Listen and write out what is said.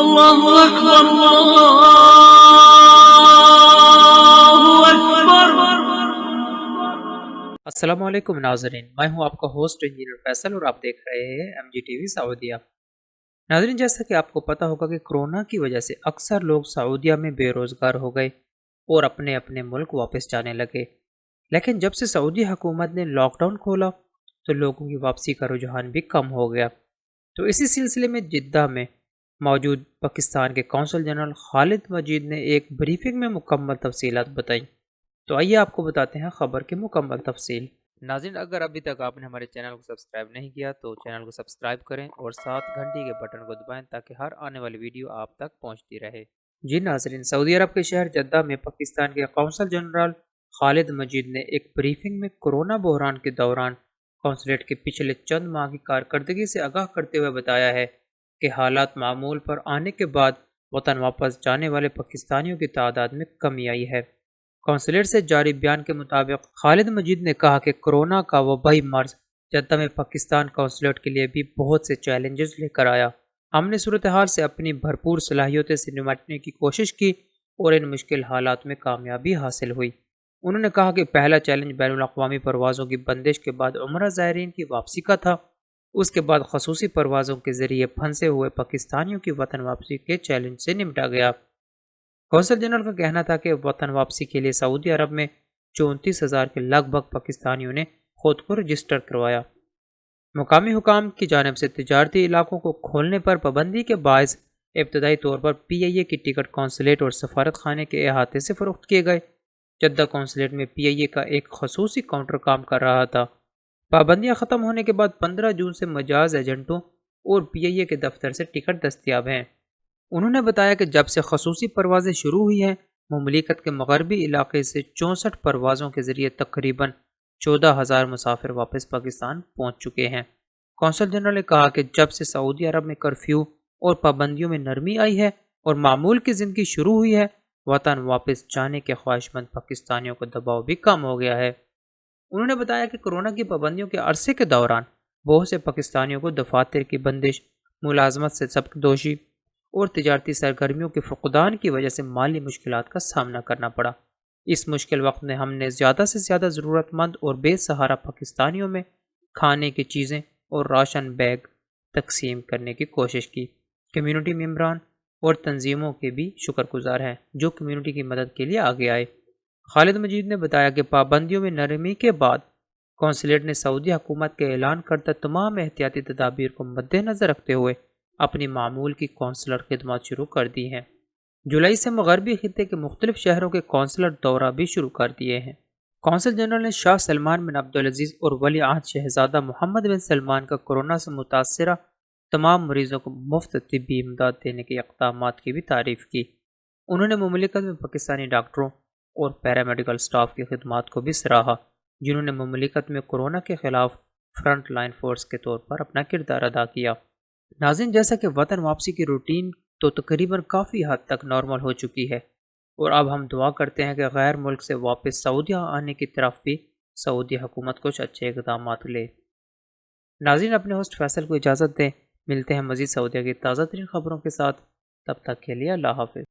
اللہ اکبر اللہ اکبر۔ السلام علیکم ناظرین، میں ہوں آپ کا ہوسٹ انجینئر فیصل اور آپ دیکھ رہے ہیں ایم جی ٹی وی سعودیہ۔ ناظرین، جیسا کہ آپ کو پتا ہوگا کہ کرونا کی وجہ سے اکثر لوگ سعودیہ میں بے روزگار ہو گئے اور اپنے اپنے ملک واپس جانے لگے، لیکن جب سے سعودی حکومت نے لاک ڈاؤن کھولا تو لوگوں کی واپسی کا رجحان بھی کم ہو گیا۔ تو اسی سلسلے میں جدہ میں موجود پاکستان کے قونصل جنرل خالد مجید نے ایک بریفنگ میں مکمل تفصیلات بتائیں۔ تو آئیے آپ کو بتاتے ہیں خبر کی مکمل تفصیل۔ ناظرین، اگر ابھی تک آپ نے ہمارے چینل کو سبسکرائب نہیں کیا تو چینل کو سبسکرائب کریں اور ساتھ گھنٹی کے بٹن کو دبائیں تاکہ ہر آنے والی ویڈیو آپ تک پہنچتی رہے۔ جی ناظرین، سعودی عرب کے شہر جدہ میں پاکستان کے قونصل جنرل خالد مجید نے ایک بریفنگ میں کورونا بحران کے دوران قونصلیٹ کے پچھلے چند ماہ کی کارکردگی سے آگاہ کرتے ہوئے بتایا ہے کہ حالات معمول پر آنے کے بعد وطن واپس جانے والے پاکستانیوں کی تعداد میں کمی آئی ہے۔ قونصلیٹ سے جاری بیان کے مطابق خالد مجید نے کہا کہ کورونا کا وبائی مرض جدہ میں پاکستان قونصلیٹ کے لیے بھی بہت سے چیلنجز لے کر آیا۔ ہم نے صورتحال سے اپنی بھرپور صلاحیتوں سے نمٹنے کی کوشش کی اور ان مشکل حالات میں کامیابی حاصل ہوئی۔ انہوں نے کہا کہ پہلا چیلنج بین الاقوامی پروازوں کی بندش کے بعد عمرہ زائرین کی واپسی کا تھا۔ اس کے بعد خصوصی پروازوں کے ذریعے پھنسے ہوئے پاکستانیوں کی وطن واپسی کے چیلنج سے نمٹا گیا۔ قونصل جنرل کا کہنا تھا کہ وطن واپسی کے لیے سعودی عرب میں 34,000 کے لگ بھگ پاکستانیوں نے خود کو رجسٹر کروایا۔ مقامی حکام کی جانب سے تجارتی علاقوں کو کھولنے پر پابندی کے باعث ابتدائی طور پر پی آئی اے کی ٹکٹ قونصلیٹ اور سفارت خانے کے احاطے سے فروخت کیے گئے۔ جدہ قونصلیٹ میں پی آئی اے کا ایک خصوصی کاؤنٹر کام کر رہا تھا۔ پابندیاں ختم ہونے کے بعد 15 جون سے مجاز ایجنٹوں اور پی آئی اے کے دفتر سے ٹکٹ دستیاب ہیں۔ انہوں نے بتایا کہ جب سے خصوصی پروازیں شروع ہوئی ہیں، مملکت کے مغربی علاقے سے 64 پروازوں کے ذریعے تقریباً 14,000 مسافر واپس پاکستان پہنچ چکے ہیں۔ قونصل جنرل نے کہا کہ جب سے سعودی عرب میں کرفیو اور پابندیوں میں نرمی آئی ہے اور معمول کی زندگی شروع ہوئی ہے، وطن واپس جانے کے خواہش مند پاکستانیوں کا دباؤ بھی کم ہو گیا ہے۔ انہوں نے بتایا کہ کورونا کی پابندیوں کے عرصے کے دوران بہت سے پاکستانیوں کو دفاتر کی بندش، ملازمت سے سبکدوشی اور تجارتی سرگرمیوں کے فقدان کی وجہ سے مالی مشکلات کا سامنا کرنا پڑا۔ اس مشکل وقت میں ہم نے زیادہ سے زیادہ ضرورت مند اور بے سہارا پاکستانیوں میں کھانے کی چیزیں اور راشن بیگ تقسیم کرنے کی کوشش کی۔ کمیونٹی ممبران اور تنظیموں کے بھی شکر گزار ہیں جو کمیونٹی کی مدد کے لیے آگے آئے۔ خالد مجید نے بتایا کہ پابندیوں میں نرمی کے بعد قونصلیٹ نے سعودی حکومت کے اعلان کردہ تمام احتیاطی تدابیر کو مد نظر رکھتے ہوئے اپنی معمول کی قونصلر خدمات شروع کر دی ہیں۔ جولائی سے مغربی خطے کے مختلف شہروں کے قونصلر دورہ بھی شروع کر دیے ہیں۔ قونصل جنرل نے شاہ سلمان بن عبدالعزیز اور ولی عہد شہزادہ محمد بن سلمان کا کورونا سے متاثرہ تمام مریضوں کو مفت طبی امداد دینے کے اقدامات کی بھی تعریف کی۔ انہوں نے مملکت میں پاکستانی ڈاکٹروں اور پیرامیڈیکل سٹاف کی خدمات کو بھی سراہا، جنہوں نے مملکت میں کورونا کے خلاف فرنٹ لائن فورس کے طور پر اپنا کردار ادا کیا۔ ناظرین، جیسا کہ وطن واپسی کی روٹین تو تقریباً کافی حد تک نارمل ہو چکی ہے اور اب ہم دعا کرتے ہیں کہ غیر ملک سے واپس سعودیہ آنے کی طرف بھی سعودی حکومت کچھ اچھے اقدامات لے۔ ناظرین، اپنے ہوسٹ فیصل کو اجازت دیں، ملتے ہیں مزید سعودیہ کی تازہ ترین خبروں کے ساتھ، تب تک کے لیے اللہ حافظ۔